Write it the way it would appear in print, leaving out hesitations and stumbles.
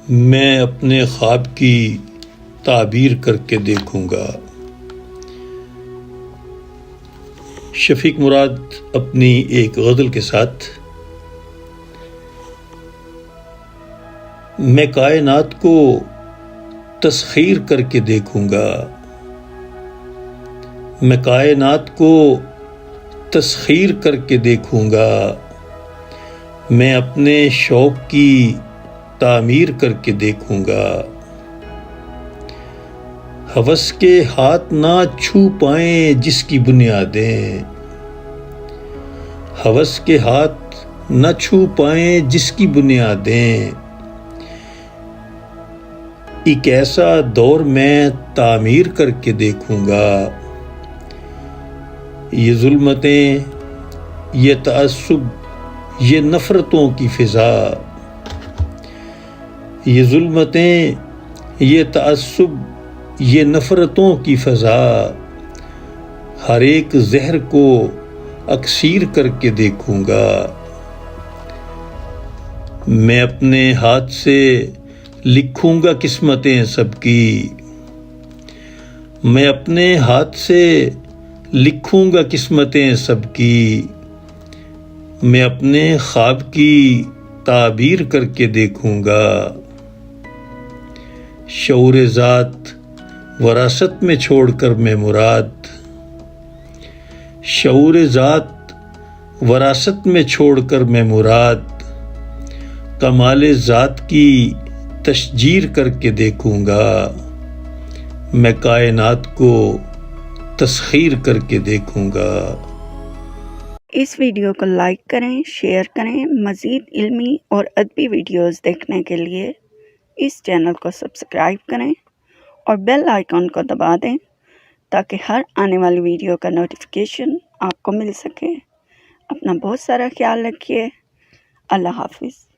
میں اپنے خواب کی تعبیر کر کے دیکھوں گا۔ شفیق مراد اپنی ایک غزل کے ساتھ: میں کائنات کو تسخیر کر کے دیکھوں گا، میں کائنات کو تسخیر کر کے دیکھوں گا، میں اپنے شوق کی تعمیر کر کے دیکھوں گا۔ ہوس کے ہاتھ نہ چھو پائیں جس کی بنیادیں، ہوس کے ہاتھ نہ چھو پائیں جس کی بنیادیں، ایک ایسا دور میں تعمیر کر کے دیکھوں گا۔ یہ ظلمتیں، یہ تعصب، یہ نفرتوں کی فضا، یہ ظلمتیں، یہ تعصب، یہ نفرتوں کی فضا، ہر ایک زہر کو اکسیر کر کے دیکھوں گا۔ میں اپنے ہاتھ سے لکھوں گا قسمتیں سب کی، میں اپنے ہاتھ سے لکھوں گا قسمتیں سب کی، میں اپنے خواب کی تعبیر کر کے دیکھوں گا۔ شعور ذات وراثت میں چھوڑ کر میں مراد، شعور ذات وراثت میں چھوڑ کر میں مراد، کمال ذات کی تشجیر کر کے دیکھوں گا۔ میں کائنات کو تسخیر کر کے دیکھوں گا۔ اس ویڈیو کو لائک کریں، شیئر کریں۔ مزید علمی اور ادبی ویڈیوز دیکھنے کے لیے اس چینل کو سبسکرائب کریں اور بیل آئیکن کو دبا دیں تاکہ ہر آنے والی ویڈیو کا نوٹیفیکیشن آپ کو مل سکے۔ اپنا بہت سارا خیال رکھیے۔ اللہ حافظ۔